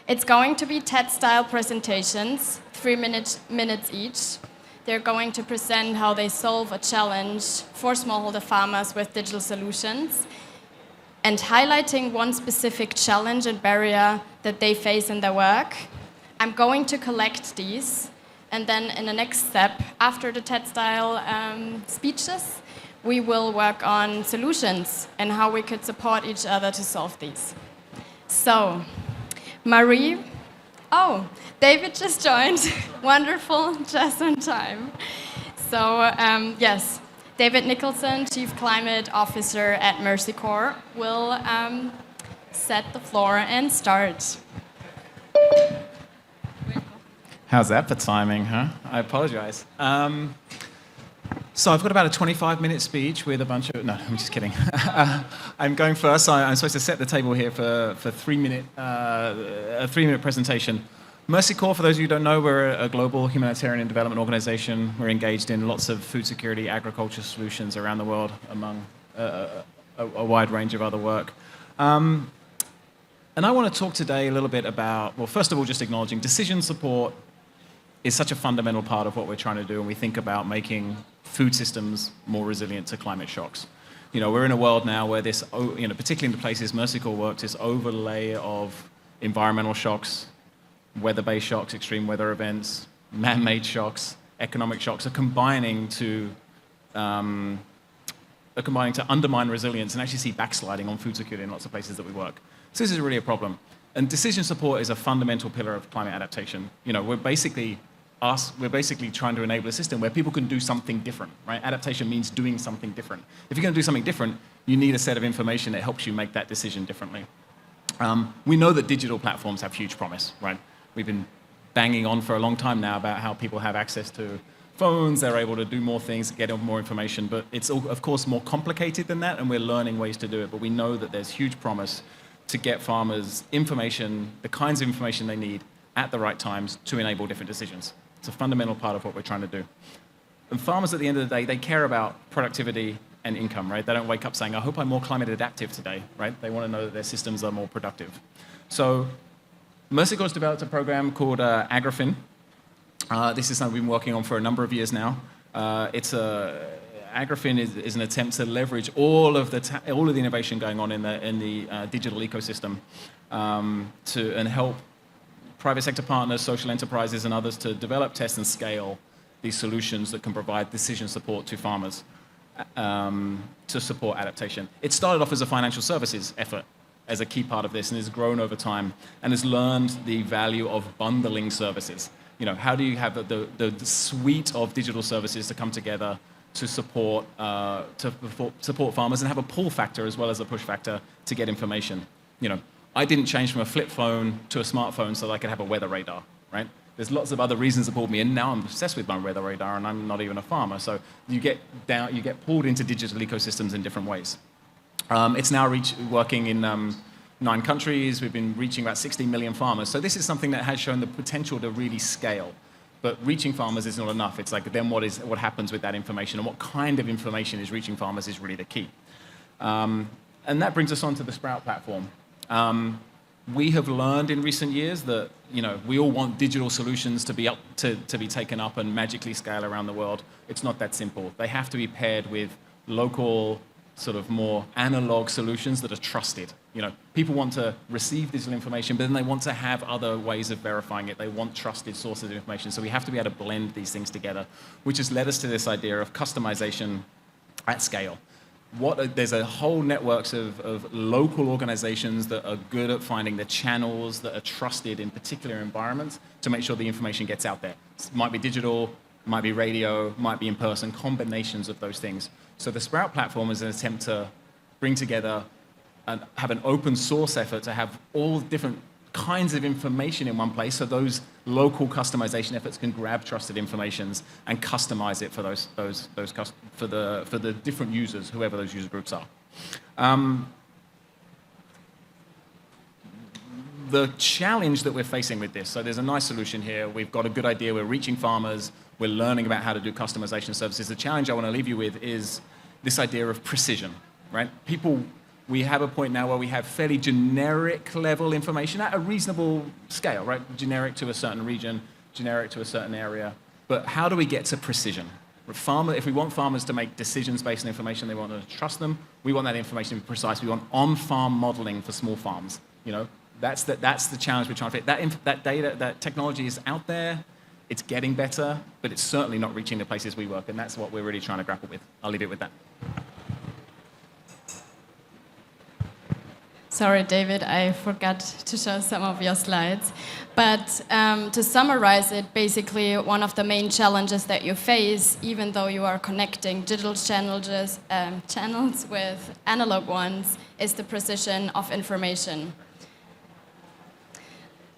It's going to be TED-style presentations, 3 minutes each. They're going to present how they solve a challenge for smallholder farmers with digital solutions and highlighting one specific challenge and barrier that they face in their work. I'm going to collect these, and then in the next step, after the TED-style speeches, we will work on solutions and how we could support each other to solve these. So, Marie, David just joined. Wonderful, just in time. So, yes, David Nicholson, Chief Climate Officer at Mercy Corps, will set the floor and start. How's that for timing, huh? I apologize. So I've got about a 25-minute speech with a bunch of... No, I'm just kidding. I'm going first. I'm supposed to set the table here for a 3-minute presentation. Mercy Corps, for those of you who don't know, we're a global humanitarian and development organization. We're engaged in lots of food security, agriculture solutions around the world, among a wide range of other work. And I want to talk today a little bit about, well, first of all, just acknowledging decision support is such a fundamental part of what we're trying to do when we think about making food systems more resilient to climate shocks. You know, we're in a world now where this, you know, particularly in the places Mercy Corps works, this overlay of environmental shocks, weather-based shocks, extreme weather events, man-made shocks, economic shocks are combining to undermine resilience and actually see backsliding on food security in lots of places that we work. So this is really a problem. And decision support is a fundamental pillar of climate adaptation. You know, we're basically trying to enable a system where people can do something different, right? Adaptation means doing something different. If you're going to do something different, you need a set of information that helps you make that decision differently. We know that digital platforms have huge promise, right? We've been banging on for a long time now about how people have access to phones, they're able to do more things, get more information, but it's, of course, more complicated than that, and we're learning ways to do it, but we know that there's huge promise to get farmers information, the kinds of information they need at the right times to enable different decisions. It's a fundamental part of what we're trying to do. And farmers, at the end of the day, they care about productivity and income, right? They don't wake up saying, I hope I'm more climate adaptive today, right? They want to know that their systems are more productive. So Mercy Corps developed a program called AgriFin. This is something we've been working on for a number of years now. AgriFin is an attempt to leverage all of the innovation going on in the digital ecosystem and help private sector partners, social enterprises, and others to develop, test, and scale these solutions that can provide decision support to farmers to support adaptation. It started off as a financial services effort as a key part of this and has grown over time and has learned the value of bundling services. You know, how do you have the suite of digital services to come together to support farmers and have a pull factor as well as a push factor to get information? You know, I didn't change from a flip phone to a smartphone so that I could have a weather radar, right? There's lots of other reasons that pulled me in. Now I'm obsessed with my weather radar and I'm not even a farmer. So you get pulled into digital ecosystems in different ways. It's now working in 9 countries. We've been reaching about 60 million farmers. So this is something that has shown the potential to really scale. But reaching farmers is not enough. It's like then what happens with that information and what kind of information is reaching farmers is really the key. And that brings us on to the Sprout platform. We have learned in recent years that, you know, we all want digital solutions to be taken up and magically scale around the world. It's not that simple. They have to be paired with local, sort of more analog solutions that are trusted. You know, people want to receive digital information, but then they want to have other ways of verifying it. They want trusted sources of information. So we have to be able to blend these things together, which has led us to this idea of customization at scale. There's a whole networks of local organizations that are good at finding the channels that are trusted in particular environments to make sure the information gets out there. It might be digital, might be radio, might be in person, combinations of those things. So the Sprout platform is an attempt to bring together and have an open source effort to have all different kinds of information in one place, so those local customization efforts can grab trusted informations and customize it for for the different users, whoever those user groups are. The challenge that we're facing with this, so there's a nice solution here. We've got a good idea. We're reaching farmers. We're learning about how to do customization services. The challenge I want to leave you with is this idea of precision, right? People we have a point now where we have fairly generic level information at a reasonable scale, right? Generic to a certain region, generic to a certain area. But how do we get to precision? If we want farmers to make decisions based on information, they want to trust them. We want that information to be precise. We want on-farm modeling for small farms. That's the challenge we're trying to fit. That data, that technology is out there. It's getting better, but it's certainly not reaching the places we work, and that's what we're really trying to grapple with. I'll leave it with that. Sorry, David, I forgot to show some of your slides. But to summarize it, basically one of the main challenges that you face, even though you are connecting digital channels with analog ones, is the precision of information.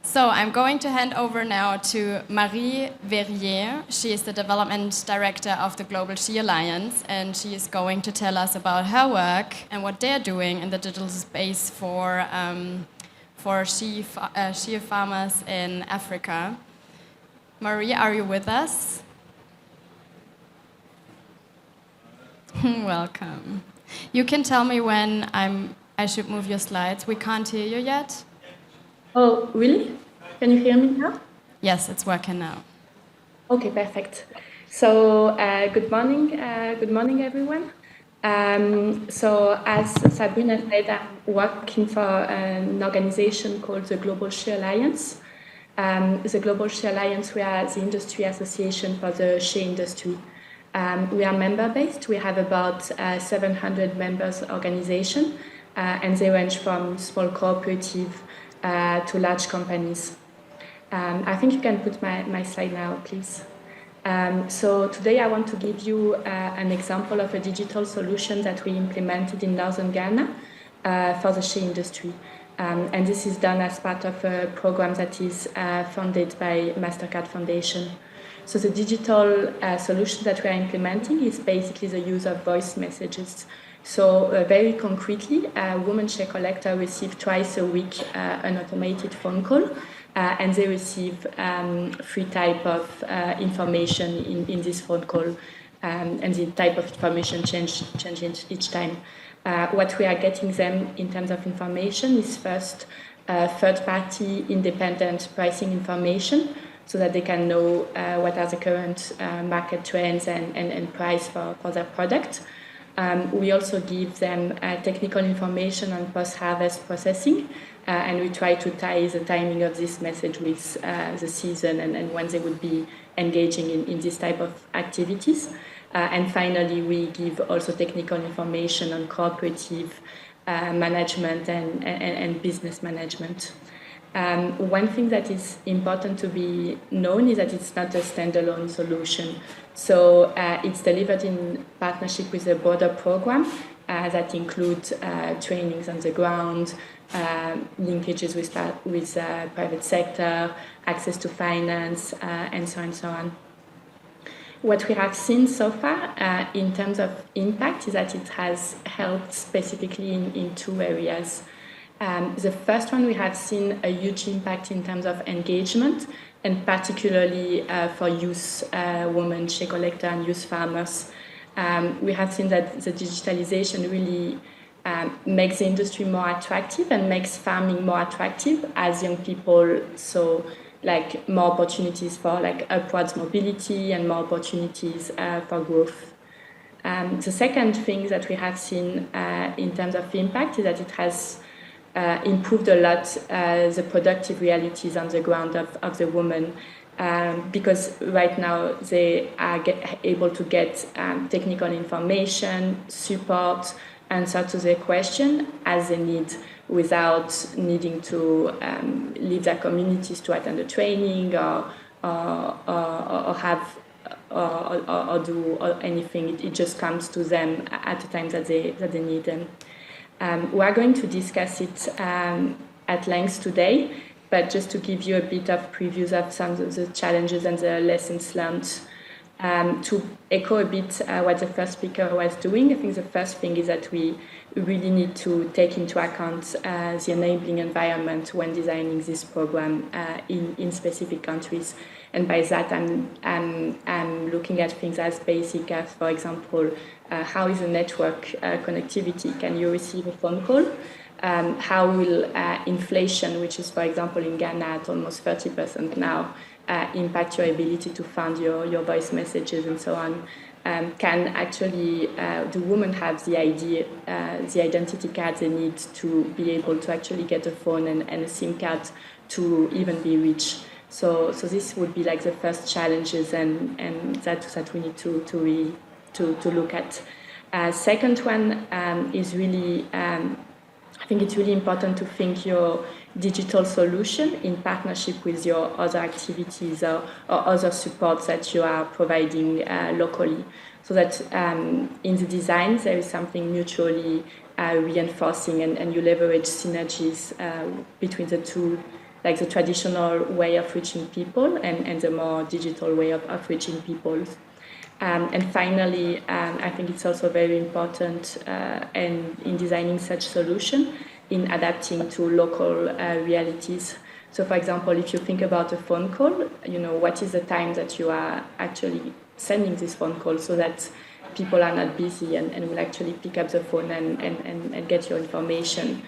So I'm going to hand over now to Marie Verrier. She is the Development Director of the Global She Alliance, and she is going to tell us about her work and what they're doing in the digital space for she farmers in Africa. Marie, are you with us? Welcome. You can tell me when I should move your slides. We can't hear you yet. Oh, really? Can you hear me now? Yes, it's working now. Okay, perfect. So, good morning, everyone. So, as Sabrina said, I'm working for an organization called the Global She Alliance. The Global She Alliance, we are the industry association for the she industry. We are member-based. We have about 700 members organization, and they range from small cooperative to large companies. I think you can put my slide now, please. So today I want to give you an example of a digital solution that we implemented in northern Ghana for the she industry. And this is done as part of a program that is funded by MasterCard Foundation. So the digital solution that we are implementing is basically the use of voice messages. So very concretely, a woman share collector receives twice a week an automated phone call, and they receive 3 types of information in this phone call, and the type of information changes each time. What we are getting them in terms of information is first third-party independent pricing information, so that they can know what are the current market trends and price for their product. We also give them technical information on post-harvest processing, and we try to tie the timing of this message with the season and when they would be engaging in this type of activities. And finally, we give also technical information on cooperative management and business management. One thing that is important to be known is that it's not a standalone solution. So it's delivered in partnership with a broader program that includes trainings on the ground, linkages with private sector, access to finance, and so on and so on. What we have seen so far in terms of impact is that it has helped specifically in 2 areas. The first one, we have seen a huge impact in terms of engagement, and particularly for youth women, share collector, and youth farmers. We have seen that the digitalization really makes the industry more attractive and makes farming more attractive as young people, so like more opportunities for like upwards mobility and more opportunities for growth. The second thing that we have seen in terms of impact is that it has improved a lot the productive realities on the ground of the women, because right now they are able to get technical information, support, answer to their question as they need, without needing to leave their communities to attend a training or do anything. It just comes to them at the time that they need them. We are going to discuss it at length today, but just to give you a bit of previews of some of the challenges and the lessons learned. To echo a bit what the first speaker was doing, I think the first thing is that we really need to take into account the enabling environment when designing this program in specific countries. And by that, I'm looking at things as basic as, for example, how is the network connectivity? Can you receive a phone call? How will inflation, which is, for example, in Ghana at almost 30% now, impact your ability to fund your voice messages and so on? Can actually the women have the identity card they need to be able to actually get a phone and a SIM card to even be reached? So this would be like the first challenges and that we need to look at. Second one is really, I think it's really important to think your digital solution in partnership with your other activities or other supports that you are providing locally, so that in the design there is something mutually reinforcing and you leverage synergies between the two, like the traditional way of reaching people and the more digital way of reaching people. And finally, I think it's also very important and in designing such solution in adapting to local realities. So, for example, if you think about a phone call, what is the time that you are actually sending this phone call so that people are not busy and will actually pick up the phone and get your information,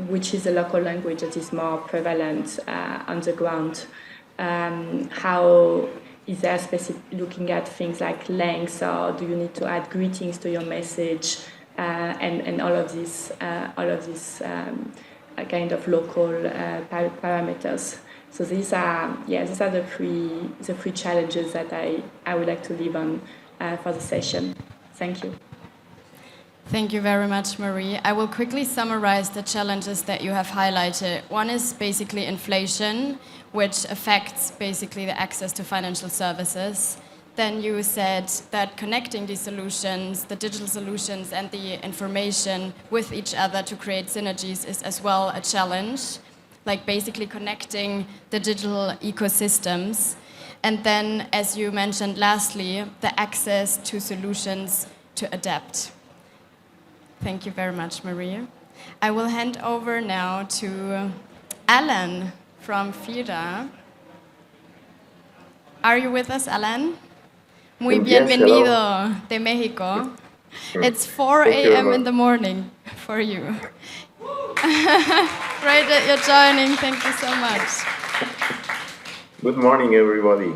which is a local language that is more prevalent on the ground. How is there looking at things like lengths, or do you need to add greetings to your message, and all of these kind of local parameters. So these are the three challenges that I would like to leave on for the session. Thank you. Thank you very much, Marie. I will quickly summarize the challenges that you have highlighted. One is basically inflation, which affects basically the access to financial services. Then you said that connecting these solutions, the digital solutions and the information with each other to create synergies is as well a challenge, like basically connecting the digital ecosystems. And then, as you mentioned lastly, the access to solutions to adapt. Thank you very much, Marie. I will hand over now to Alan from FIRA. Are you with us, Alan? Muy bienvenido de Mexico. It's 4 a.m. in the morning for you. Great that you're joining. Thank you so much. Good morning, everybody.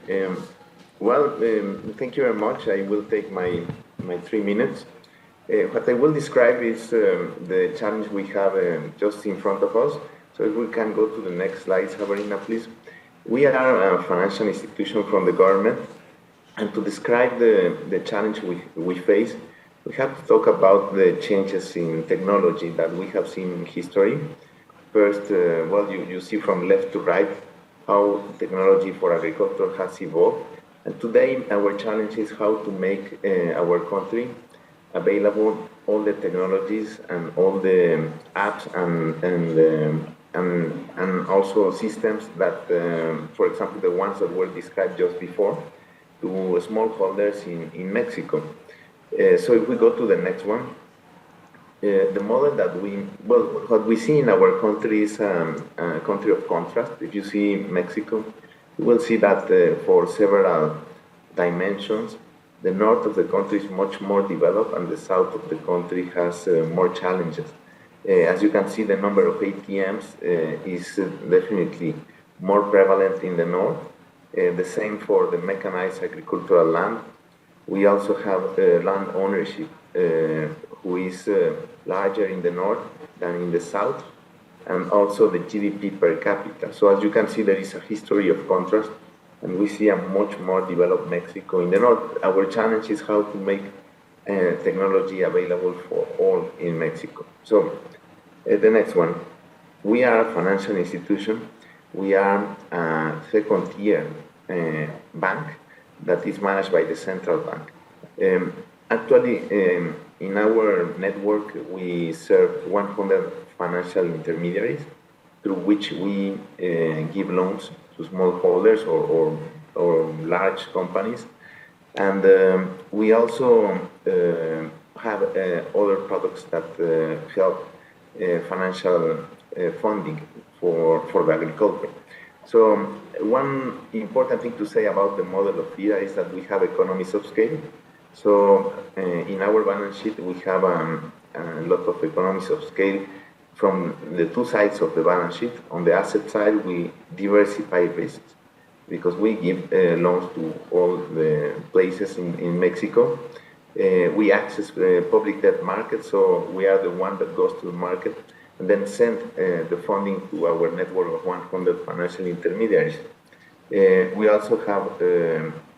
Thank you very much. I will take my 3 minutes. What I will describe is the challenge we have just in front of us. So if we can go to the next slide, Sabrina, please. We are a financial institution from the government, and to describe the challenge we face, we have to talk about the changes in technology that we have seen in history. First, you see from left to right how technology for agriculture has evolved. And today, our challenge is how to make our country available all the technologies and all the apps and also systems that, for example, the ones that were described just before, to smallholders in Mexico. So if we go to the next one, the model that what we see in our country is a country of contrast. If you see Mexico, you will see that for several dimensions, the north of the country is much more developed and the south of the country has more challenges. As you can see, the number of ATMs is definitely more prevalent in the north. The same for the mechanized agricultural land. We also have land ownership, who is larger in the north than in the south, and also the GDP per capita. So as you can see, there is a history of contrast, and we see a much more developed Mexico in the north. Our challenge is how to make technology available for all in Mexico. So the next one, we are a financial institution. We are a second-tier bank that is managed by the central bank. Actually, in our network, we serve 100 financial intermediaries through which we give loans to smallholders or large companies. And we also have other products that help financial funding for the agriculture. So one important thing to say about the model of FIRA is that we have economies of scale. So in our balance sheet, we have a lot of economies of scale from the two sides of the balance sheet. On the asset side, we diversify risks because we give loans to all the places in Mexico. We access the public debt market, so we are the one that goes to the market and then send the funding to our network of 100 financial intermediaries. We also have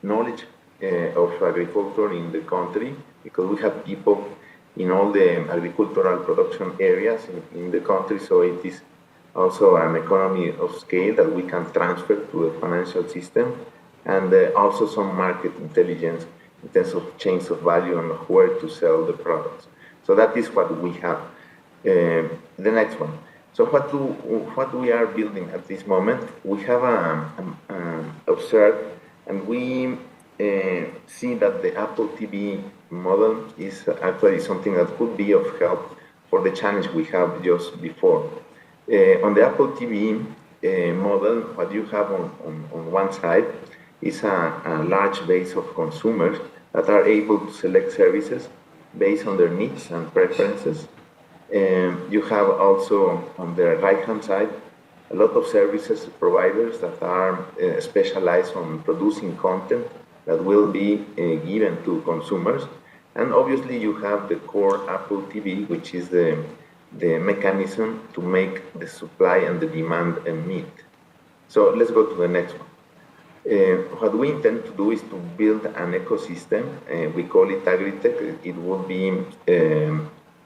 knowledge of agriculture in the country because we have people in all the agricultural production areas in the country, so it is also an economy of scale that we can transfer to the financial system, and also some market intelligence in terms of chains of value and where to sell the products. So that is what we have. The next one. So what we are building at this moment, we have observed, and we see that the Apple TV model is actually something that could be of help for the challenge we have just before. On the Apple TV model, what you have on one side is a large base of consumers that are able to select services based on their needs and preferences. You have also on the right-hand side a lot of services providers that are specialized on producing content that will be given to consumers. And obviously you have the core Apple TV, which is the mechanism to make the supply and the demand meet. So let's go to the next one. What we intend to do is to build an ecosystem. We call it agritech. It will be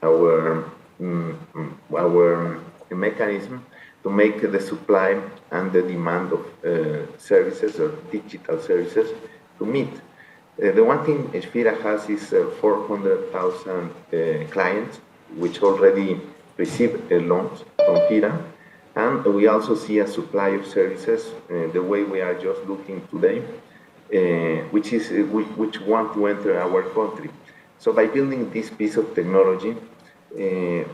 our mechanism to make the supply and the demand of services or digital services to meet. The one thing FIRA has is 400,000 clients which already receive loans from FIRA. And we also see a supply of services the way we are just looking today, which want to enter our country. So by building this piece of technology,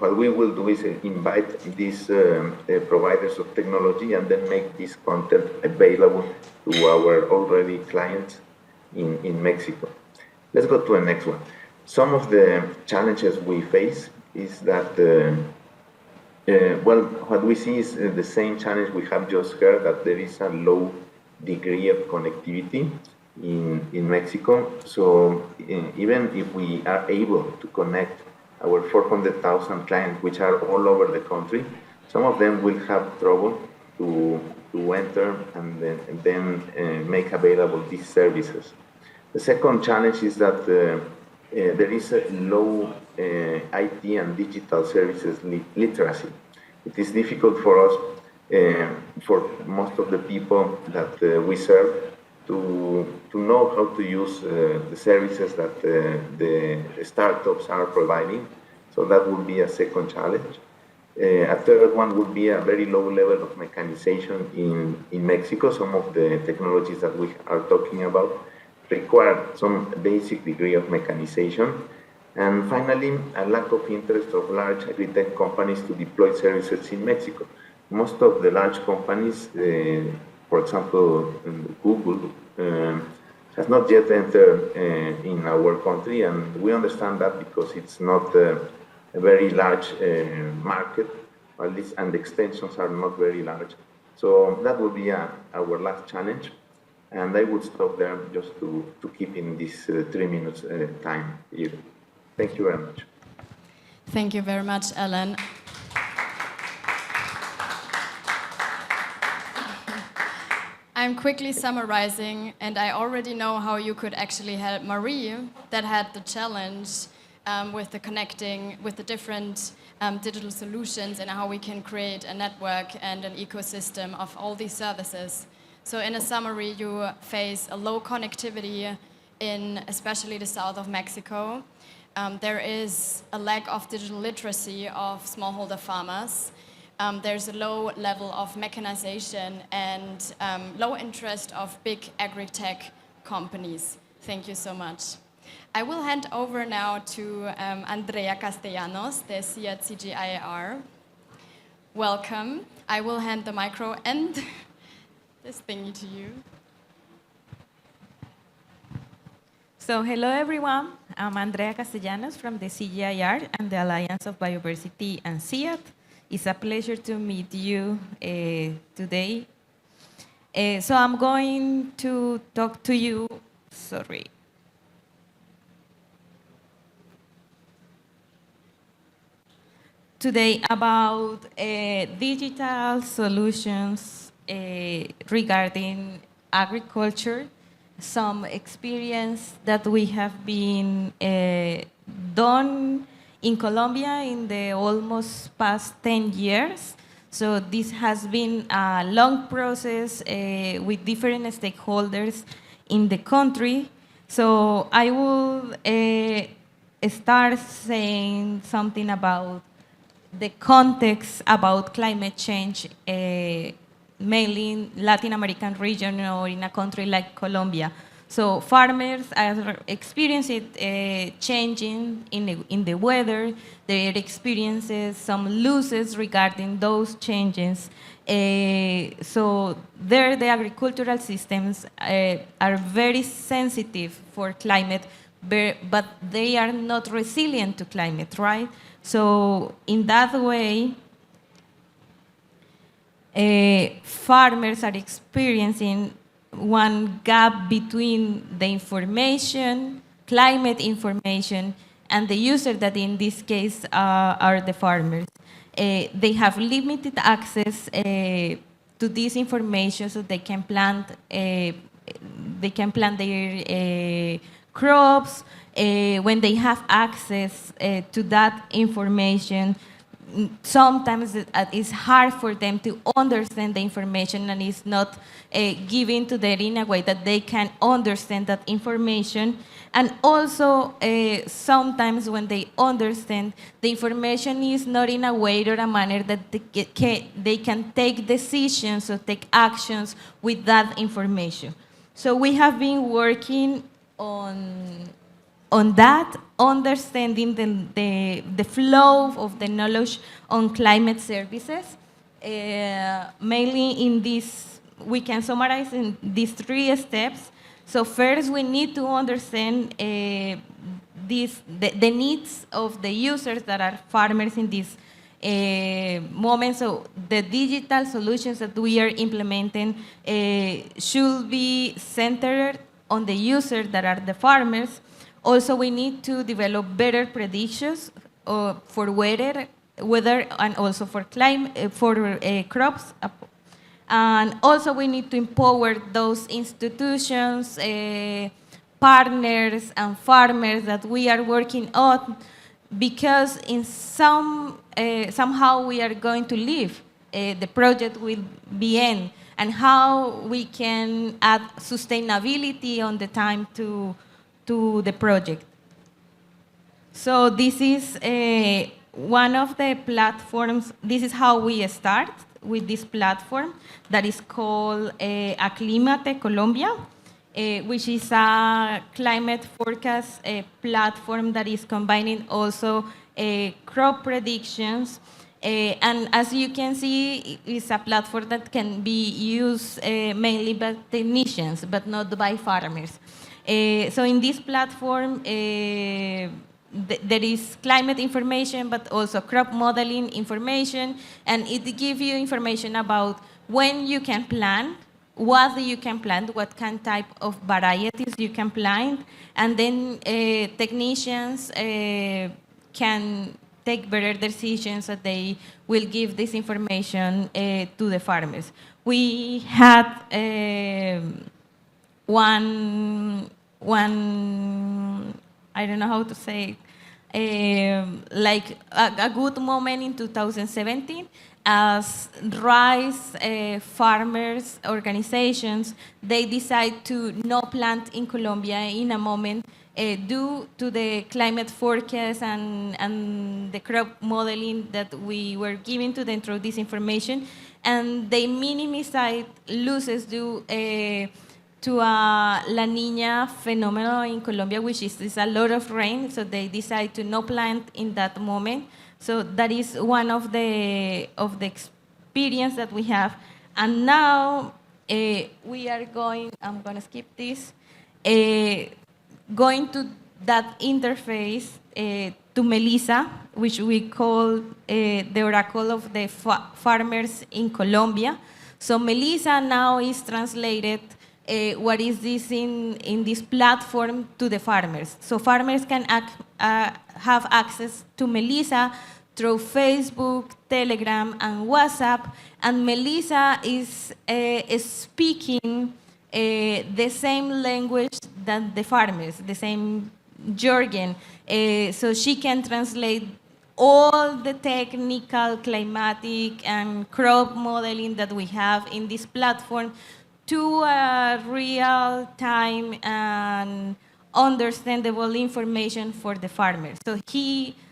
what we will do is invite these providers of technology and then make this content available to our already clients in Mexico. Let's go to the next one. Some of the challenges we face is that what we see is the same challenge we have just heard, that there is a low degree of connectivity in Mexico. So even if we are able to connect our 400,000 clients, which are all over the country, some of them will have trouble to enter and then make available these services. The second challenge is that there is a low IT and digital services literacy. It is difficult for us, for most of the people that we serve, to know how to use the services that the startups are providing. So that would be a second challenge. A third one would be a very low level of mechanization in Mexico. Some of the technologies that we are talking about require some basic degree of mechanization. And finally, a lack of interest of large agri-tech companies to deploy services in Mexico. Most of the large companies, for example, Google, has not yet entered in our country, and we understand that because it's not a very large market, at least, and the extensions are not very large. So that will be our last challenge. And I would stop there just to keep in this 3 minutes time here. Thank you very much. Thank you very much, Alan. I'm quickly summarizing, and I already know how you could actually help Marie, that had the challenge with the different digital solutions, and how we can create a network and an ecosystem of all these services. So in a summary, you face a low connectivity in especially the south of Mexico. There is a lack of digital literacy of smallholder farmers. There's a low level of mechanization and low interest of big agri-tech companies. Thank you so much. I will hand over now to Andrea Castellanos, the CGIAR. Welcome. I will hand the micro and this thingy to you. So hello everyone, I'm Andrea Castellanos from the CGIAR and the Alliance of Biodiversity and CIAT. It's a pleasure to meet you today. So I'm going to talk to you, today about digital solutions regarding agriculture, some experience that we have been done in Colombia in the almost past 10 years. So this has been a long process with different stakeholders in the country. So I will start saying something about the context about climate change, mainly in Latin American region or in a country like Colombia. So farmers are experiencing changing in the weather. They experiences some losses regarding those changes. So there, the agricultural systems are very sensitive for climate, but they are not resilient to climate, right? So in that way, farmers are experiencing one gap between the information, climate information, and the user that in this case are the farmers. They have limited access to this information so they can plant their crops. When they have access to that information, sometimes it's hard for them to understand the information, and it's not given to them in a way that they can understand that information. And also, sometimes when they understand, the information is not in a way or a manner that they can take decisions or take actions with that information. So we have been working on that, understanding the flow of the knowledge on climate services. Mainly in this, we can summarize in these 3 steps. So first, we need to understand the needs of the users that are farmers in this moment. So the digital solutions that we are implementing should be centered on the users that are the farmers. Also, we need to develop better predictions for weather, and also for climate, for crops. And also, we need to empower those institutions, partners, and farmers that we are working on, because in somehow we are going to live. The project will be end, and how we can add sustainability on the time to the project. So this is one of the platforms. This is how we start with this platform that is called Aclimate Colombia, which is a climate forecast platform that is combining also crop predictions. And as you can see, it's a platform that can be used mainly by technicians, but not by farmers. So in this platform, there is climate information, but also crop modeling information, and it gives you information about when you can plant, what you can plant, what kind type of varieties you can plant, and then technicians can take better decisions that they will give this information to the farmers. We had one, I don't know how to say it, like a good moment in 2017, as rice farmers organizations, they decide to not plant in Colombia in a moment due to the climate forecast and the crop modeling that we were giving to them through this information, and they minimize losses due to a La Niña phenomenon in Colombia, which is a lot of rain, so they decide to not plant in that moment. So that is one of the experience that we have. And now we are going, I'm going to skip this. going to that interface to Melissa, which we call the oracle of the farmers in Colombia. So Melissa now is translated what is this in this platform to the farmers. So farmers can have access to Melissa through Facebook, Telegram, and WhatsApp. And Melissa is speaking the same language than the farmers, the same jargon. So she can translate all the technical, climatic, and crop modeling that we have in this platform to real-time and understandable information for the farmers.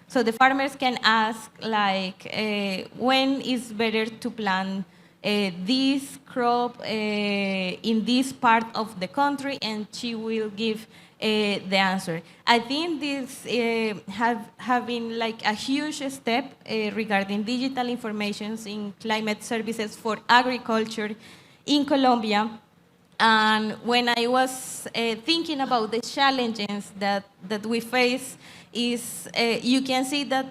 So the farmers can ask, like, when is better to plant this crop in this part of the country, and she will give the answer. I think this have been like a huge step regarding digital informations in climate services for agriculture in Colombia. And when I was thinking about the challenges that we face, you can see that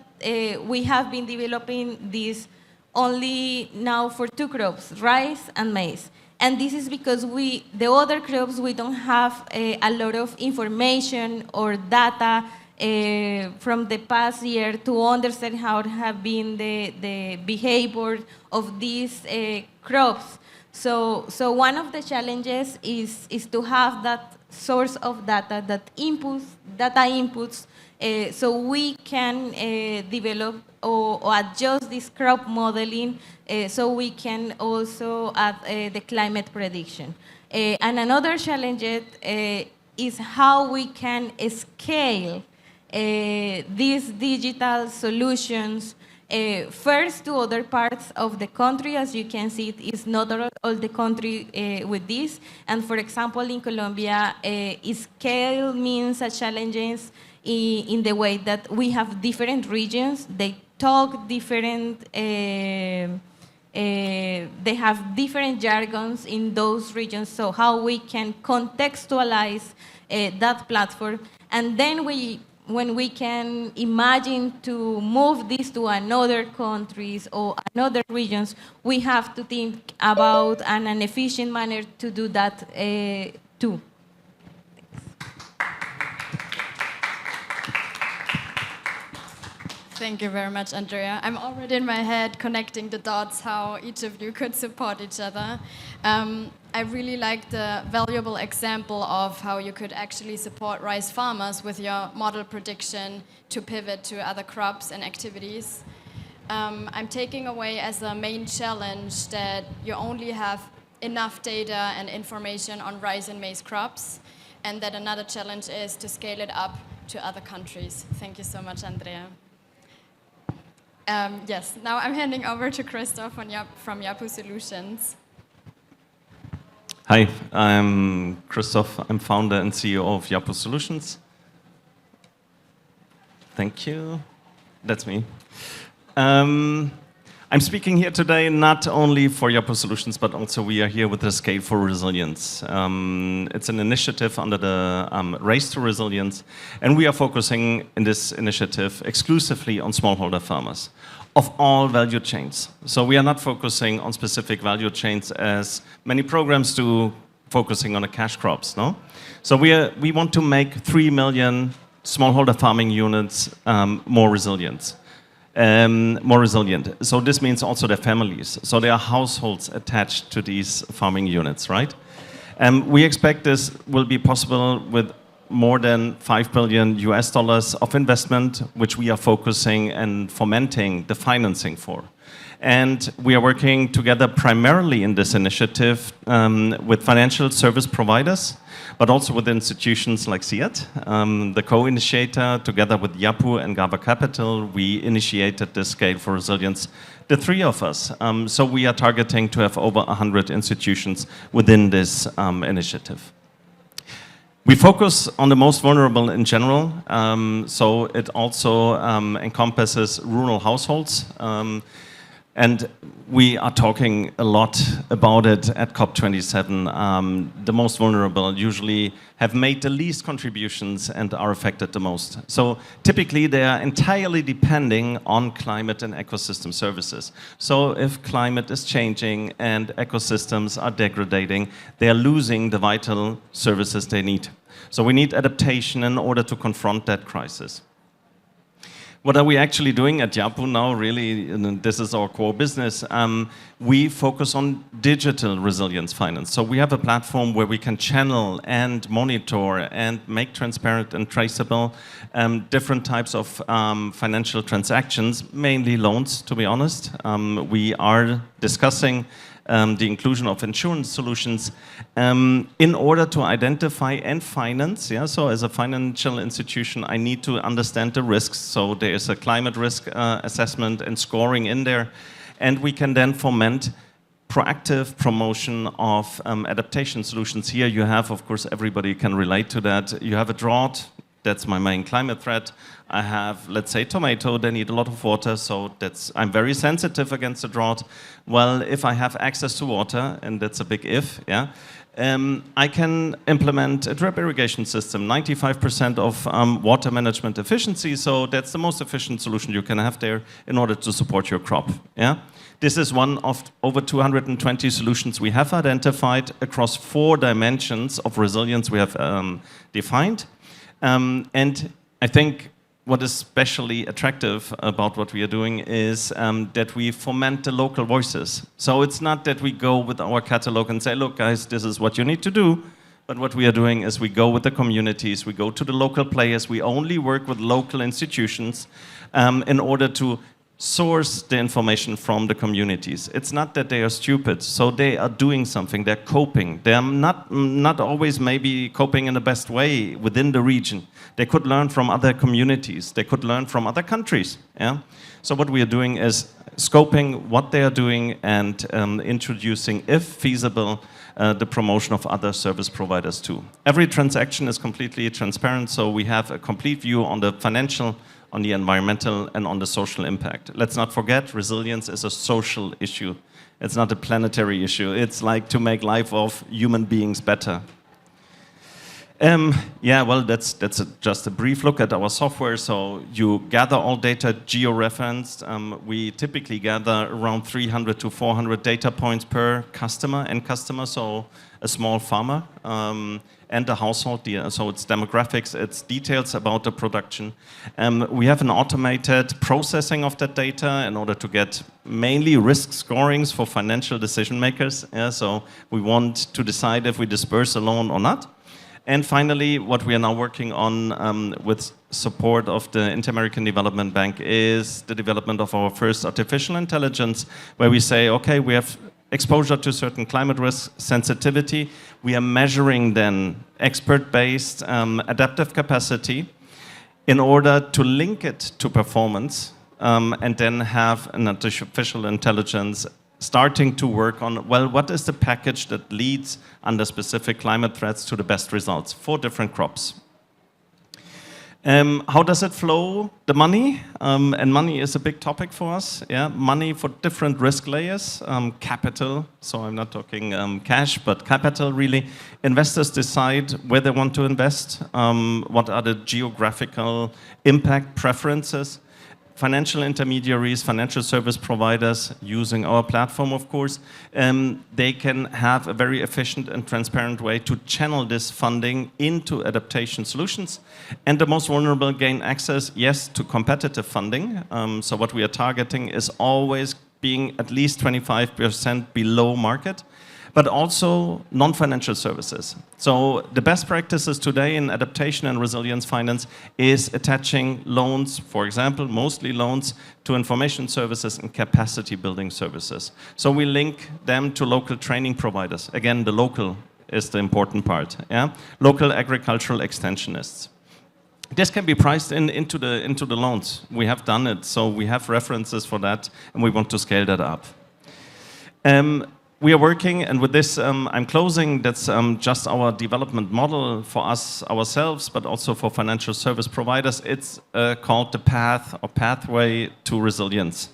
we have been developing this only now for 2 crops, rice and maize. And this is because the other crops, we don't have a lot of information or data from the past year to understand how have been the behavior of these crops. So one of the challenges is to have that source of data, data inputs, so we can develop or adjust this crop modeling so we can also add the climate prediction. And another challenge is how we can scale these digital solutions first to other parts of the country. As you can see, it is not all the country with this. And for example, in Colombia, scale means a challenge in the way that we have different regions. They talk different, they have different jargons in those regions, so how we can contextualize that platform. And then when we can imagine to move this to another countries or another regions, we have to think about an efficient manner to do that too. Thank you very much, Andrea. I'm already in my head connecting the dots, how each of you could support each other. I really like the valuable example of how you could actually support rice farmers with your model prediction to pivot to other crops and activities. I'm taking away as a main challenge that you only have enough data and information on rice and maize crops, and that another challenge is to scale it up to other countries. Thank you so much, Andrea. Yes, now I'm handing over to Christoph from Yapu Solutions. Hi, I'm Christoph. I'm founder and CEO of Yapu Solutions. Thank you. That's me. I'm speaking here today not only for Yapu Solutions, but also we are here with the Scale for Resilience. It's an initiative under the Race to Resilience, and we are focusing in this initiative exclusively on smallholder farmers of all value chains. So we are not focusing on specific value chains as many programs do, focusing on the cash crops, no? So we want to make 3 million smallholder farming units more resilient. So this means also their families. So there are households attached to these farming units, right? We expect this will be possible with more than $5 billion of investment, which we are focusing and fomenting the financing for. And we are working together primarily in this initiative with financial service providers, but also with institutions like SIAT. The co-initiator, together with Yapu and GABA Capital, we initiated the Scale for Resilience, the 3 of us. So we are targeting to have over 100 institutions within this initiative. We focus on the most vulnerable in general, so it also encompasses rural households. And we are talking a lot about it at COP27. The most vulnerable usually have made the least contributions and are affected the most. So typically they are entirely depending on climate and ecosystem services. So if climate is changing and ecosystems are degrading, they are losing the vital services they need. So we need adaptation in order to confront that crisis. What are we actually doing at Yapu now? Really, and this is our core business. We focus on digital resilience finance. So we have a platform where we can channel and monitor and make transparent and traceable different types of financial transactions, mainly loans, to be honest. We are discussing the inclusion of insurance solutions in order to identify and finance. Yeah? So as a financial institution, I need to understand the risks. So there is a climate risk assessment and scoring in there. And we can then foment proactive promotion of adaptation solutions. Here you have, of course, everybody can relate to that. You have a drought. That's my main climate threat. I have, let's say, tomato, they need a lot of water, so I'm very sensitive against the drought. Well, if I have access to water, and that's a big if, yeah, I can implement a drip irrigation system, 95% of water management efficiency, so that's the most efficient solution you can have there in order to support your crop, yeah? This is one of over 220 solutions we have identified across 4 dimensions of resilience we have defined. And I think what is especially attractive about what we are doing is that we foment the local voices. So it's not that we go with our catalog and say, look, guys, this is what you need to do. But what we are doing is we go with the communities, we go to the local players, we only work with local institutions in order to source the information from the communities. It's not that they are stupid, so they are doing something, they're coping. They're not always maybe coping in the best way within the region. They could learn from other communities, they could learn from other countries. Yeah? So what we are doing is scoping what they are doing and introducing, if feasible, the promotion of other service providers too. Every transaction is completely transparent, so we have a complete view on the financial, on the environmental, and on the social impact. Let's not forget, resilience is a social issue. It's not a planetary issue. It's like to make life of human beings better. Yeah, well, that's just a brief look at our software. So you gather all data geo-referenced. We typically gather around 300 to 400 data points per customer, so a small farmer. And the household, so it's demographics, it's details about the production. We have an automated processing of that data in order to get mainly risk scorings for financial decision makers. Yeah, so we want to decide if we disperse a loan or not. And finally, what we are now working on with support of the Inter-American Development Bank is the development of our first artificial intelligence, where we say, okay, we have exposure to certain climate risk sensitivity. We are measuring then expert-based adaptive capacity in order to link it to performance and then have an artificial intelligence starting to work on, well, what is the package that leads under specific climate threats to the best results for different crops? How does it flow, the money? And money is a big topic for us. Yeah? Money for different risk layers, capital, so I'm not talking cash, but capital really. Investors decide where they want to invest, what are the geographical impact preferences. Financial intermediaries, financial service providers using our platform, of course, they can have a very efficient and transparent way to channel this funding into adaptation solutions. And the most vulnerable gain access, yes, to competitive funding. So what we are targeting is always being at least 25% below market, but also non-financial services. So the best practices today in adaptation and resilience finance is attaching loans, for example, mostly loans, to information services and capacity building services. So we link them to local training providers. Again, the local is the important part. Yeah? Local agricultural extensionists. This can be priced into the loans. We have done it, so we have references for that, and we want to scale that up. We are working, and with this, I'm closing. That's just our development model for us ourselves, but also for financial service providers. It's called the path or pathway to resilience.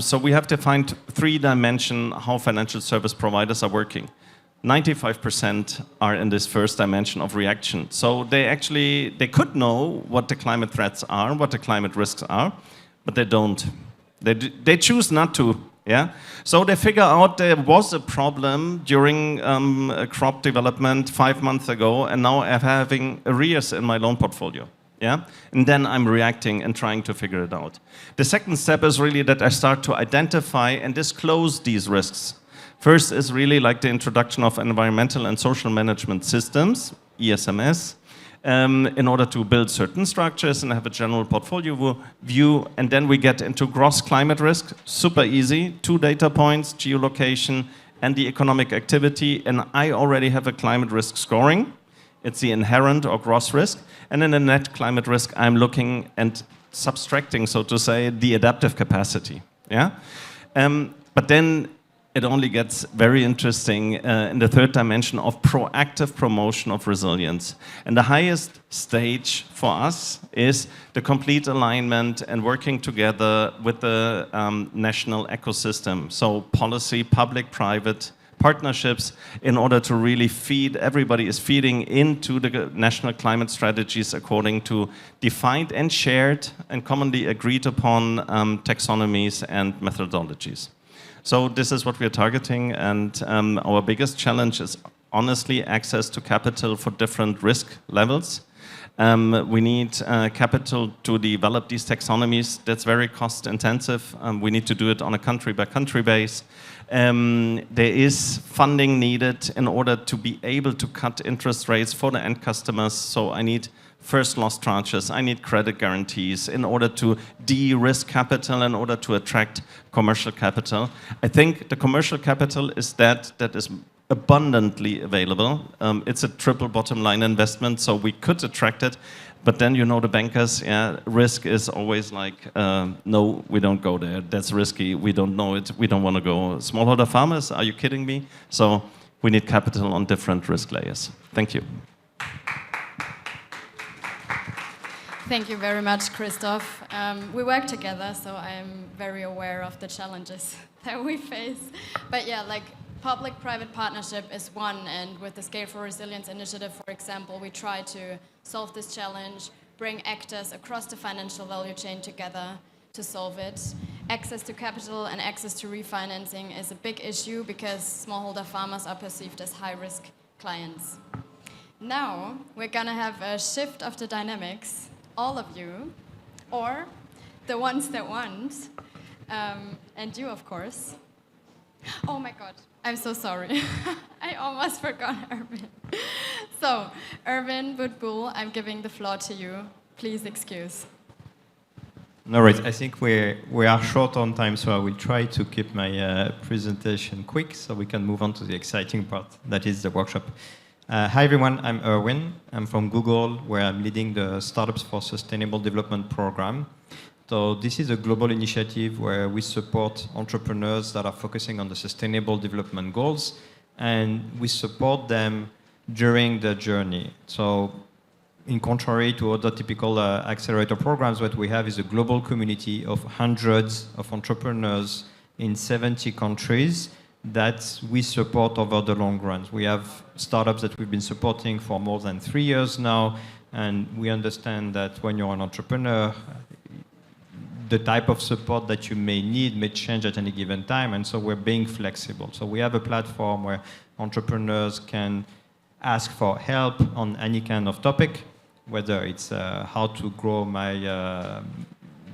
So we have defined 3 dimensions how financial service providers are working. 95% are in this first dimension of reaction. So they could know what the climate threats are, what the climate risks are, but they don't. They choose not to. Yeah. So they figure out there was a problem during crop development 5 months ago, and now I'm having arrears in my loan portfolio. Yeah. And then I'm reacting and trying to figure it out. The second step is really that I start to identify and disclose these risks. First is really like the introduction of environmental and social management systems, ESMS, in order to build certain structures and have a general portfolio view. And then we get into gross climate risk, super easy, 2 data points, geolocation and the economic activity. And I already have a climate risk scoring. It's the inherent or gross risk. And in the net climate risk, I'm looking and subtracting, so to say, the adaptive capacity. Yeah. But then it only gets very interesting in the third dimension of proactive promotion of resilience. And the highest stage for us is the complete alignment and working together with the national ecosystem. So policy, public-private partnerships in order to really feed, everybody is feeding into the national climate strategies according to defined and shared and commonly agreed upon taxonomies and methodologies. So this is what we are targeting, and our biggest challenge is honestly access to capital for different risk levels. We need capital to develop these taxonomies. That's very cost intensive. We need to do it on a country by country base. There is funding needed in order to be able to cut interest rates for the end customers. So I need first loss tranches, I need credit guarantees in order to de-risk capital, in order to attract commercial capital. I think the commercial capital is that is abundantly available. It's a triple bottom line investment, so we could attract it. But then, you know, the bankers, risk is always like, no, we don't go there. That's risky. We don't know it. We don't want to go. Smallholder farmers, are you kidding me? So we need capital on different risk layers. Thank you. Thank you very much, Christoph. We work together, so I'm very aware of the challenges that we face. But yeah, like public-private partnership is one, and with the Scale for Resilience initiative, for example, we try to solve this challenge, bring actors across the financial value chain together to solve it. Access to capital and access to refinancing is a big issue because smallholder farmers are perceived as high-risk clients. Now, we're gonna have a shift of the dynamics. All of you, or the ones that want, and you, of course. Oh my God, I'm so sorry. I almost forgot Erwin. So, Erwin Budbul, I'm giving the floor to you. Please excuse. No worries. I think we are short on time, so I will try to keep my presentation quick so we can move on to the exciting part, that is the workshop. Hi everyone, I'm Erwin. I'm from Google, where I'm leading the Startups for Sustainable Development program. So this is a global initiative where we support entrepreneurs that are focusing on the sustainable development goals, and we support them during the journey. So in contrary to other typical accelerator programs, what we have is a global community of hundreds of entrepreneurs in 70 countries that we support over the long run. We have startups that we've been supporting for more than 3 years now, and we understand that when you're an entrepreneur, the type of support that you may need may change at any given time, and so we're being flexible. So we have a platform where entrepreneurs can ask for help on any kind of topic, whether it's how to grow my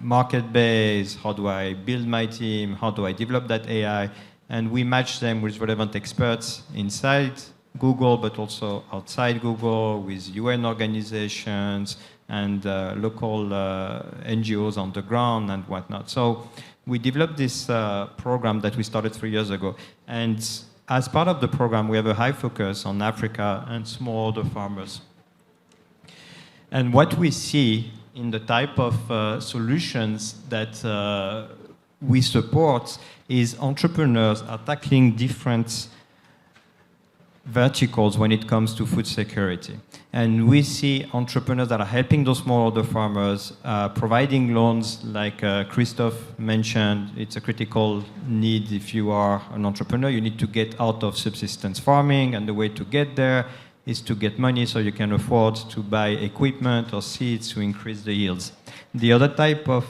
market base, how do I build my team, how do I develop that AI, and we match them with relevant experts inside Google, but also outside Google, with UN organizations and local NGOs on the ground and whatnot. So we developed this program that we started 3 years ago. And as part of the program, we have a high focus on Africa and smallholder farmers. And what we see in the type of solutions that we support is entrepreneurs are tackling different verticals when it comes to food security. And we see entrepreneurs that are helping those smallholder farmers, providing loans like Christophe mentioned. It's a critical need if you are an entrepreneur. You need to get out of subsistence farming, and the way to get there is to get money so you can afford to buy equipment or seeds to increase the yields. The other type of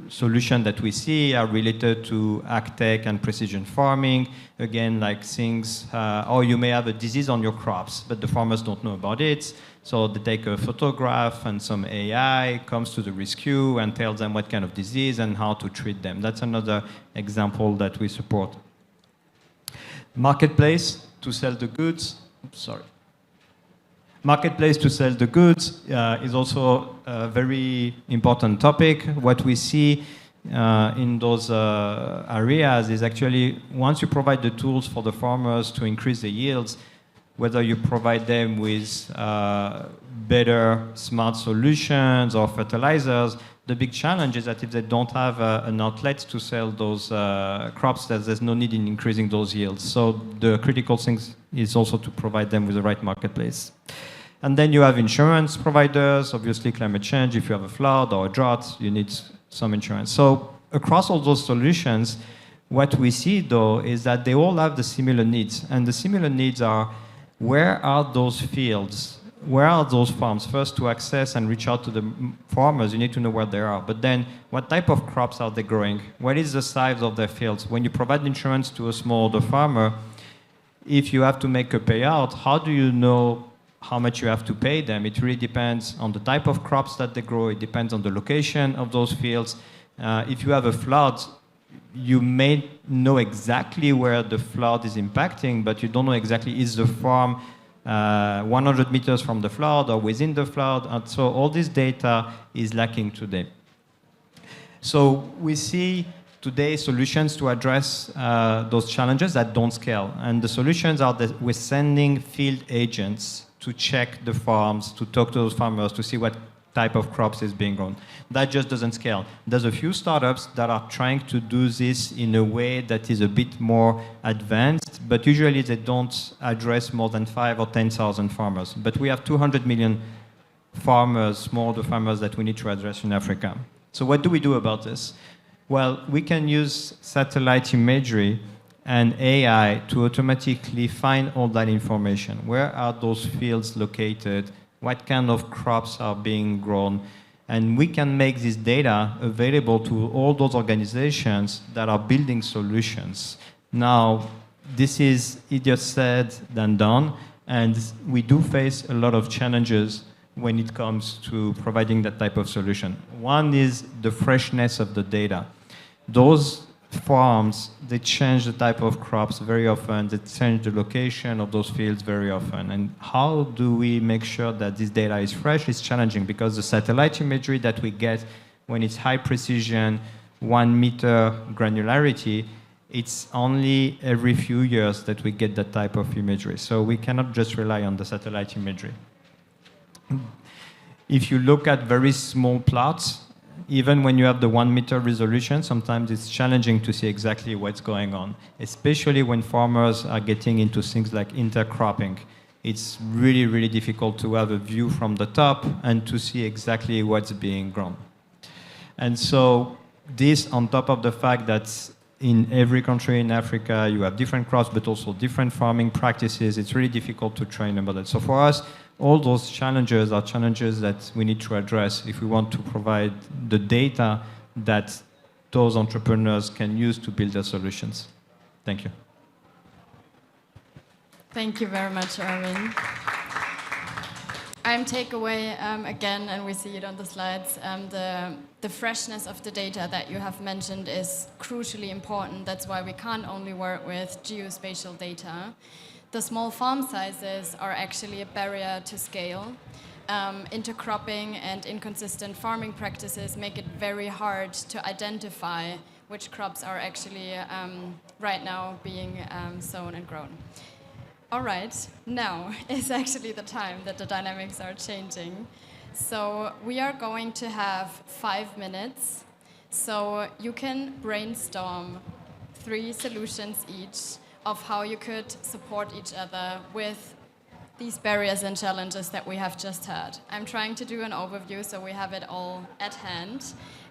solution that we see are related to ag-tech and precision farming. Again, like things, or you may have a disease on your crops, but the farmers don't know about it. So they take a photograph and some AI comes to the rescue and tells them what kind of disease and how to treat them. That's another example that we support. Marketplace to sell the goods. Marketplace to sell the goods is also a very important topic. What we see in those areas is actually once you provide the tools for the farmers to increase the yields, whether you provide them with better smart solutions or fertilizers, the big challenge is that if they don't have an outlet to sell those crops, there's no need in increasing those yields. So the critical thing is also to provide them with the right marketplace. And then you have insurance providers, obviously climate change. If you have a flood or a drought, you need some insurance. So across all those solutions, what we see though is that they all have the similar needs. And the similar needs are, where are those fields? Where are those farms? First, to access and reach out to the farmers, you need to know where they are. But then, what type of crops are they growing? What is the size of their fields? When you provide insurance to a smallholder farmer, if you have to make a payout, how do you know how much you have to pay them? It really depends on the type of crops that they grow. It depends on the location of those fields. If you have a flood, you may know exactly where the flood is impacting, but you don't know exactly is the farm 100 meters from the flood or within the flood. And so all this data is lacking today. So we see today solutions to address those challenges that don't scale. And the solutions are that we're sending field agents to check the farms, to talk to those farmers, to see what type of crops is being grown. That just doesn't scale. There's a few startups that are trying to do this in a way that is a bit more advanced, but usually they don't address more than 5,000 or 10,000 farmers. But we have 200 million farmers, smallholder farmers, that we need to address in Africa. So what do we do about this? Well, we can use satellite imagery and AI to automatically find all that information. Where are those fields located? What kind of crops are being grown? And we can make this data available to all those organizations that are building solutions. Now, this is easier said than done, and we do face a lot of challenges when it comes to providing that type of solution. One is the freshness of the data. Those farms, they change the type of crops very often, they change the location of those fields very often. And how do we make sure that this data is fresh? It's challenging because the satellite imagery that we get when it's high precision, 1 meter granularity, it's only every few years that we get that type of imagery. So we cannot just rely on the satellite imagery. If you look at very small plots, even when you have the 1 meter resolution, sometimes it's challenging to see exactly what's going on, especially when farmers are getting into things like intercropping. It's really, really difficult to have a view from the top and to see exactly what's being grown. And so this, on top of the fact that in every country in Africa, you have different crops, but also different farming practices, it's really difficult to train about it. So for us, all those challenges are challenges that we need to address if we want to provide the data that those entrepreneurs can use to build their solutions. Thank you. Thank you very much, Erwin. I'm takeaway again, and we see it on the slides, the freshness of the data that you have mentioned is crucially important. That's why we can't only work with geospatial data. The small farm sizes are actually a barrier to scale. Intercropping and inconsistent farming practices make it very hard to identify which crops are actually right now being sown and grown. All right, now is actually the time that the dynamics are changing. So we are going to have 5 minutes. So you can brainstorm 3 solutions each. of how you could support each other with these barriers and challenges that we have just heard. I'm trying to do an overview so we have it all at hand.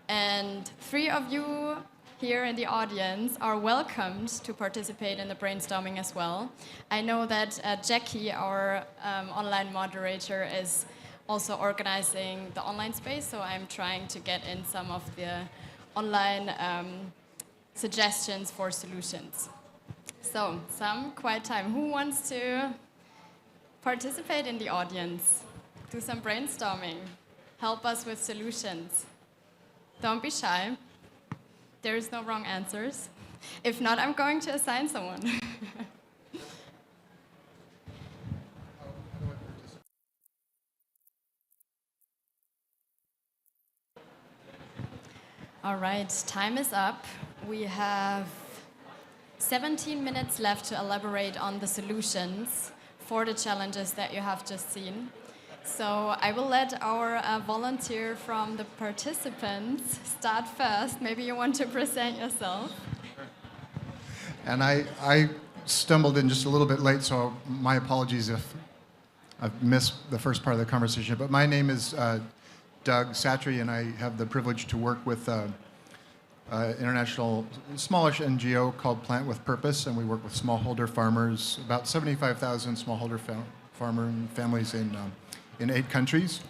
And 3 of you here in the audience are welcomed to participate in the brainstorming as well. I know that Jackie, our online moderator, is also organizing the online space, so I'm trying to get in some of the online suggestions for solutions. So, some quiet time. Who wants to participate in the audience? Do some brainstorming. Help us with solutions. Don't be shy. There is no wrong answers. If not, I'm going to assign someone. All right, time is up. We have 17 minutes left to elaborate on the solutions for the challenges that you have just seen. So I will let our volunteer from the participants start first. Maybe you want to present yourself. And I stumbled in just a little bit late, so my apologies if I've missed the first part of the conversation. But my name is Doug Satry, and I have the privilege to work with international smallish NGO called Plant with Purpose, and we work with smallholder farmers, about 75,000 smallholder farmer families in 8 countries.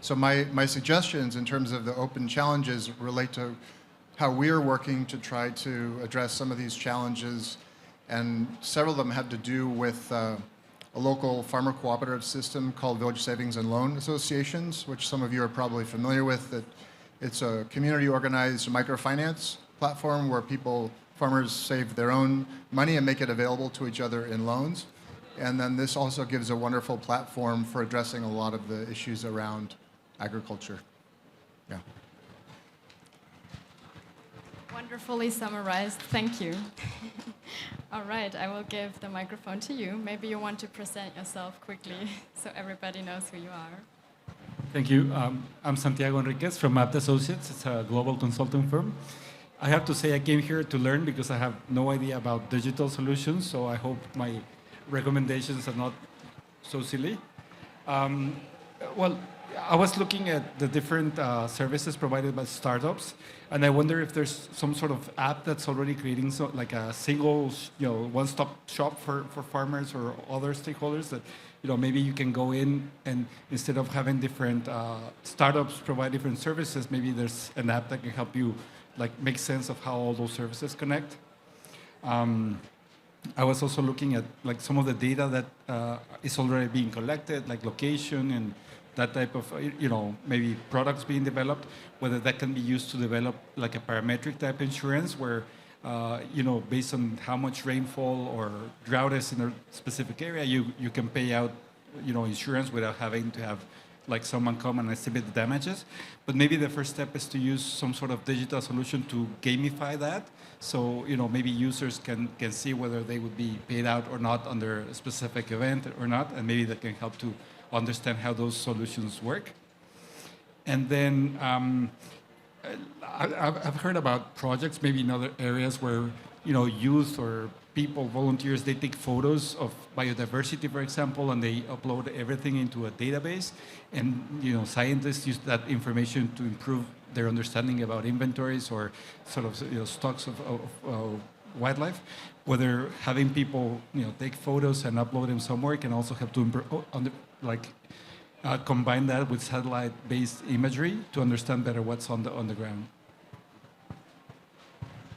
So my suggestions in terms of the open challenges relate to how we're working to try to address some of these challenges, and several of them have to do with a local farmer cooperative system called Village Savings and Loan Associations, which some of you are probably familiar with. That it's a community-organized microfinance platform where farmers save their own money and make it available to each other in loans. And then this also gives a wonderful platform for addressing a lot of the issues around agriculture. Yeah. Wonderfully summarized. Thank you. All right, I will give the microphone to you. Maybe you want to present yourself quickly so everybody knows who you are. Thank you. I'm Santiago Enriquez from Mapped Associates. It's a global consulting firm. I have to say I came here to learn because I have no idea about digital solutions, so I hope my recommendations are not so silly. Well, I was looking at the different services provided by startups, and I wonder if there's some sort of app that's already creating like a single, one-stop shop for farmers or other stakeholders that, maybe you can go in and instead of having different startups provide different services, maybe there's an app that can help you like make sense of how all those services connect. I was also looking at like some of the data that is already being collected, like location and that type of, maybe products being developed, whether that can be used to develop like a parametric type insurance where, based on how much rainfall or drought is in a specific area, you can pay out, insurance without having to have like someone come and estimate the damages. But maybe the first step is to use some sort of digital solution to gamify that. So, maybe users can see whether they would be paid out or not under a specific event or not, and maybe that can help to understand how those solutions work. And then I've heard about projects maybe in other areas where youth or people, volunteers, they take photos of biodiversity, for example, and they upload everything into a database. And scientists use that information to improve their understanding about inventories or sort of stocks of wildlife. Whether having people take photos and upload them somewhere can also help to improve, combine that with satellite-based imagery to understand better what's on the ground.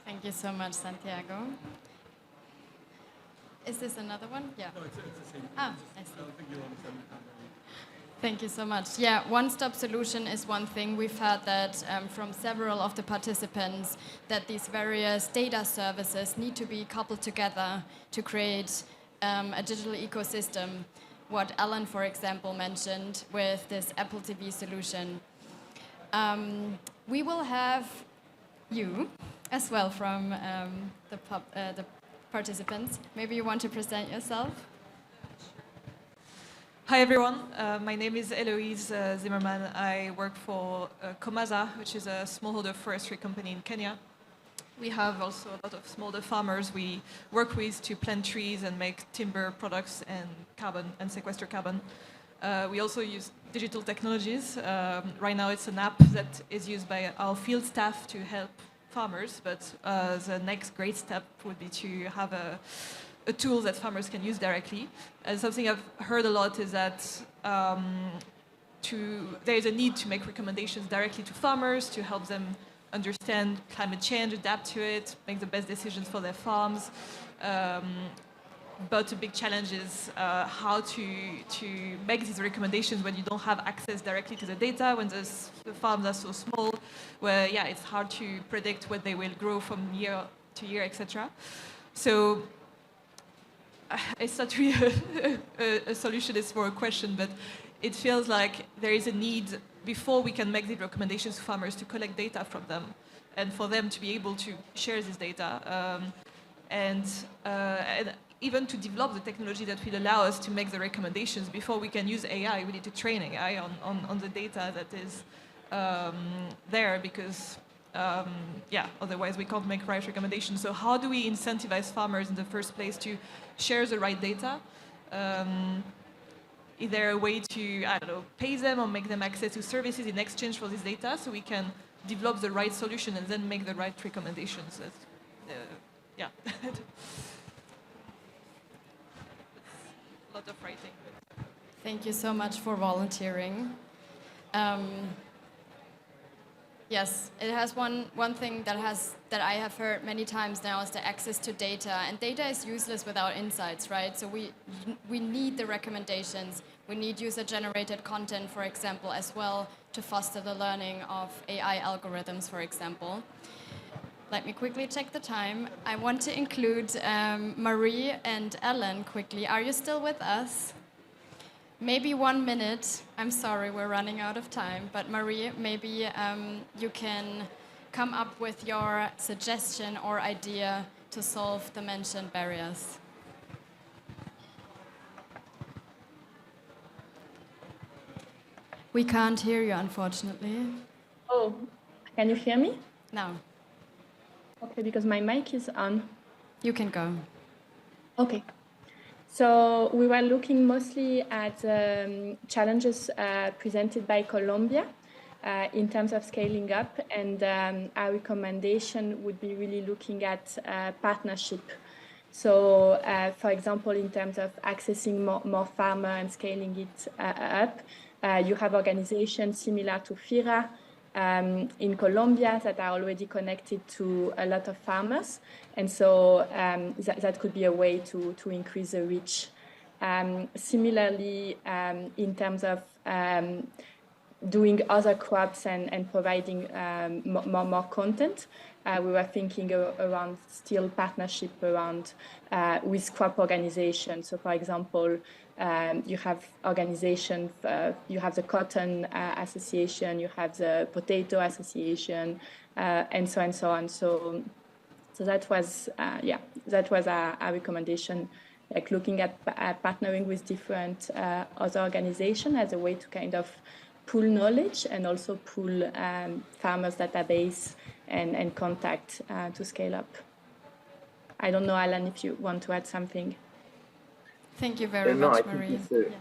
Thank you so much, Santiago. Is this another one? Yeah. No, it's the same. Ah, I see. I don't think you understand. Thank you so much. Yeah, one-stop solution is one thing. We've heard that from several of the participants that these various data services need to be coupled together to create a digital ecosystem. What Alan, for example, mentioned with this Apple TV solution. We will have you as well from the participants. Maybe you want to present yourself? Hi everyone, my name is Eloise Zimmerman. I work for Komaza, which is a smallholder forestry company in Kenya. We have also a lot of smallholder farmers we work with to plant trees and make timber products and carbon and sequester carbon. We also use digital technologies. Right now it's an app that is used by our field staff to help farmers, but the next great step would be to have a tool that farmers can use directly. And something I've heard a lot is that there is a need to make recommendations directly to farmers to help them understand climate change, adapt to it, make the best decisions for their farms. But a big challenge is how to make these recommendations when you don't have access directly to the data, when the farms are so small, where it's hard to predict what they will grow from year to year, etc. So it's not really a solution, it's more a question, but it feels like there is a need before we can make the recommendations to farmers to collect data from them and for them to be able to share this data and even to develop the technology that will allow us to make the recommendations. Before we can use AI, we need to train AI on the data that is there because otherwise we can't make right recommendations. So how do we incentivize farmers in the first place to share the right data? Is there a way to, pay them or make them access to services in exchange for this data so we can develop the right solution and then make the right recommendations? It's a lot of writing. Thank you so much for volunteering. Yes, it has one thing that I have heard many times now is the access to data, and data is useless without insights, right? So we need the recommendations. We need user-generated content, for example, as well to foster the learning of AI algorithms, for example. Let me quickly check the time. I want to include Marie and Ellen quickly. Are you still with us? Maybe 1 minute. I'm sorry, we're running out of time. But Marie, maybe you can come up with your suggestion or idea to solve the mentioned barriers. We can't hear you, unfortunately. Oh, can you hear me? No. Okay, because my mic is on. You can go. Okay. So we were looking mostly at challenges presented by Colombia in terms of scaling up, and our recommendation would be really looking at partnership. So, for example, in terms of accessing more farmer and scaling it up, you have organizations similar to FIRA in Colombia that are already connected to a lot of farmers. And so that could be a way to increase the reach. Similarly, in terms of doing other crops and providing more content, we were thinking around still partnership around with crop organizations. So, for example, you have organizations, you have the Cotton Association, you have the Potato Association, and so on. So that was our recommendation, like looking at partnering with different other organizations as a way to kind of pool knowledge and also pool farmers' database and contact to scale up. I don't know, Alan, if you want to add something. Thank you very much, I Marie. think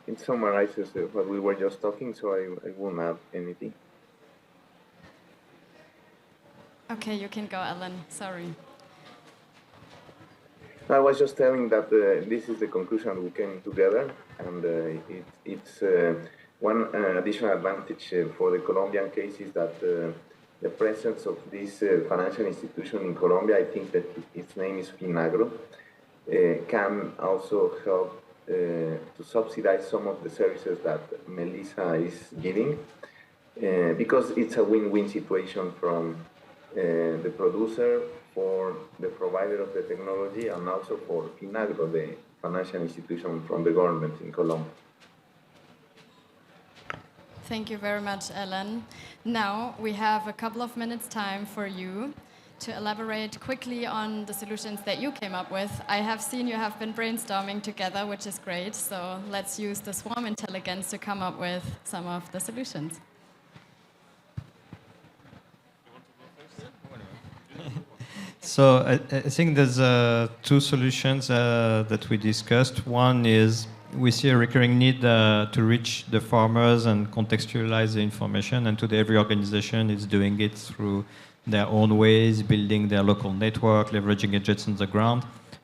it summarizes what we were just talking, so I won't add anything. Okay, you can go, Ellen. Sorry. I was just telling that this is the conclusion we came together, and it's one additional advantage for the Colombian case is that the presence of this financial institution in Colombia, I think that its name is Finagro, can also help to subsidize some of the services that Melissa is giving, because it's a win-win situation from the producer, for the provider of the technology, and also for Finagro, the financial institution from the government in Colombia. Thank you very much, Ellen. Now we have a couple of minutes time for you to elaborate quickly on the solutions that you came up with. I have seen you have been brainstorming together, which is great. So let's use the swarm intelligence to come up with some of the solutions. So I think there's two solutions that we discussed. One is we see a recurring need to reach the farmers and contextualize the information, and today every organization is doing it through their own ways, building their local network, leveraging gadgets on the ground.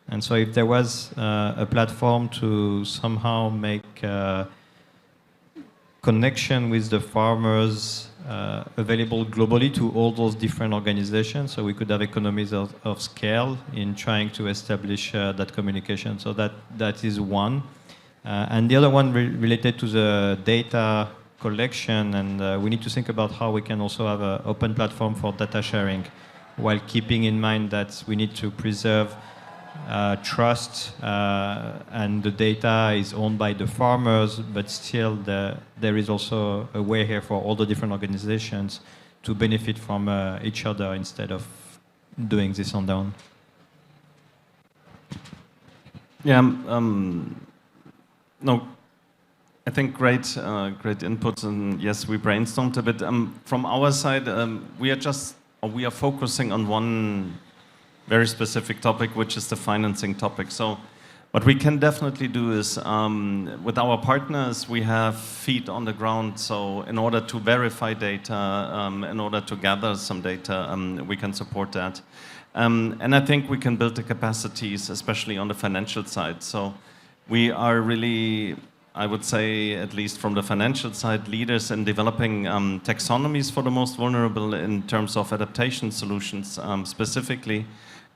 And so if there was a platform to somehow make connection with the farmers available globally to all those different organizations, so we could have economies of scale in trying to establish that communication. So that is one. And the other one related to the data collection, and we need to think about how we can also have an open platform for data sharing while keeping in mind that we need to preserve trust, and the data is owned by the farmers, but still there is also a way here for all the different organizations to benefit from each other instead of doing this on their own. Yeah, no, I think great inputs, and yes, we brainstormed a bit. From our side, we are focusing on one very specific topic, which is the financing topic. So what we can definitely do is, with our partners, we have feet on the ground. So in order to verify data, in order to gather some data, we can support that. And I think we can build the capacities, especially on the financial side. So we are really, I would say, at least from the financial side, leaders in developing taxonomies for the most vulnerable in terms of adaptation solutions specifically.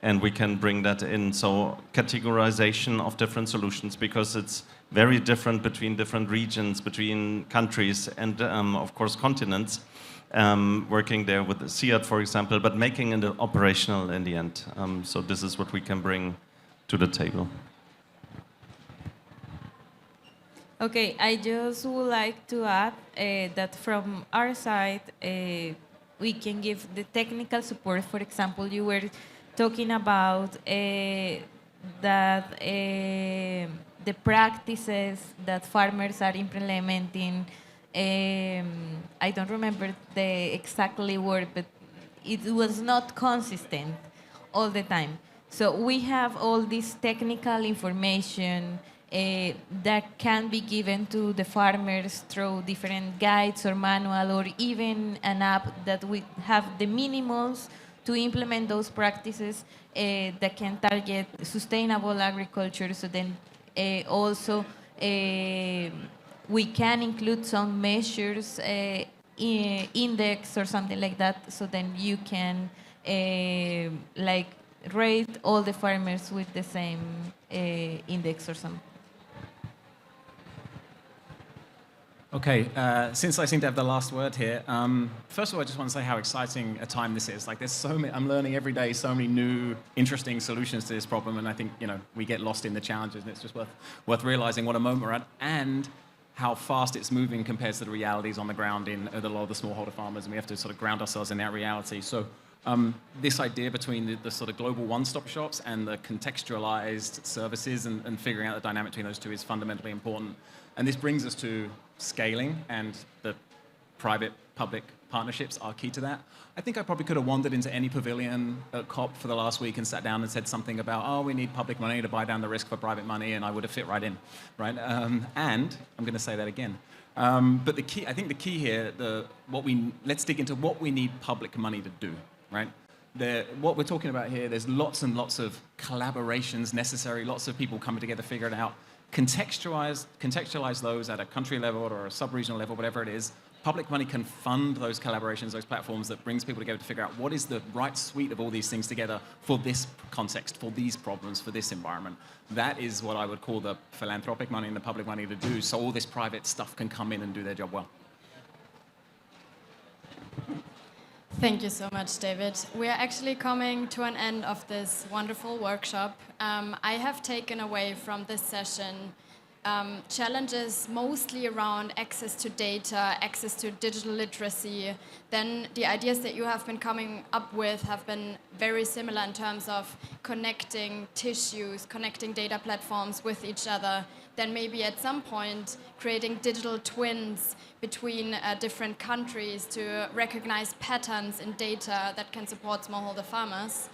And we can bring that in. So categorization of different solutions, because it's very different between different regions, between countries, and of course continents. Working there with the SIAD, for example, but making it operational in the end. So this is what we can bring to the table. Okay, I just would like to add that from our side, we can give the technical support. For example, you were talking about that the practices that farmers are implementing, I don't remember the exactly word, but it was not consistent all the time. So we have all this technical information that can be given to the farmers through different guides or manual, or even an app that we have the minimums to implement those practices that can target sustainable agriculture. So then also we can include some measures, index or something like that. So then you can like rate all the farmers with the same index or something. Okay, since I seem to have the last word here, first of all, I just want to say how exciting a time this is. Like, there's so many, I'm learning every day so many new, interesting solutions to this problem, and I think, you know, we get lost in the challenges, and it's just worth realizing what a moment we're at, and how fast it's moving compared to the realities on the ground in a lot of the smallholder farmers, and we have to sort of ground ourselves in that reality. So this idea between the sort of global one-stop shops and the contextualized services and figuring out the dynamic between those two is fundamentally important. And this brings us to scaling, and the private-public partnerships are key to that. I think I probably could have wandered into any pavilion at COP for the last week and sat down and said something about, oh, we need public money to buy down the risk for private money, and I would have fit right in, right? And I'm going to say that again. But the key, I think the key here, let's dig into what we need public money to do, right? What we're talking about here, there's lots and lots of collaborations necessary, lots of people coming together, figure it out. Contextualize those at a country level or a sub-regional level, whatever it is. Public money can fund those collaborations, those platforms that brings people together to figure out what is the right suite of all these things together for this context, for these problems, for this environment. That is what I would call the philanthropic money and the public money to do, so all this private stuff can come in and do their job well. Thank you so much, David. We are actually coming to an end of this wonderful workshop. I have taken away from this session challenges mostly around access to data, access to digital literacy. Then the ideas that you have been coming up with have been very similar in terms of connecting tissues, connecting data platforms with each other. Then maybe at some point creating digital twins between different countries to recognize patterns in data that can support smallholder farmers.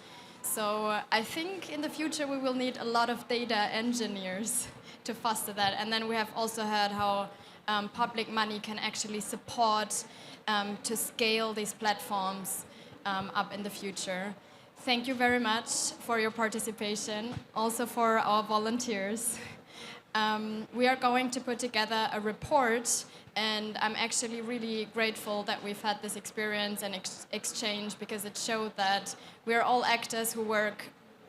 So I think in the future we will need a lot of data engineers to foster that. And then we have also heard how public money can actually support to scale these platforms up in the future. Thank you very much for your participation, also for our volunteers. We are going to put together a report, and I'm actually really grateful that we've had this experience and exchange, because it showed that we're all actors who work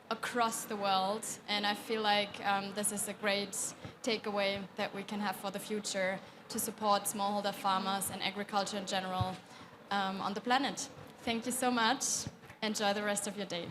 across the world, and I feel like this is a great takeaway that we can have for the future to support smallholder farmers and agriculture in general on the planet. Thank you so much. Enjoy the rest of your day.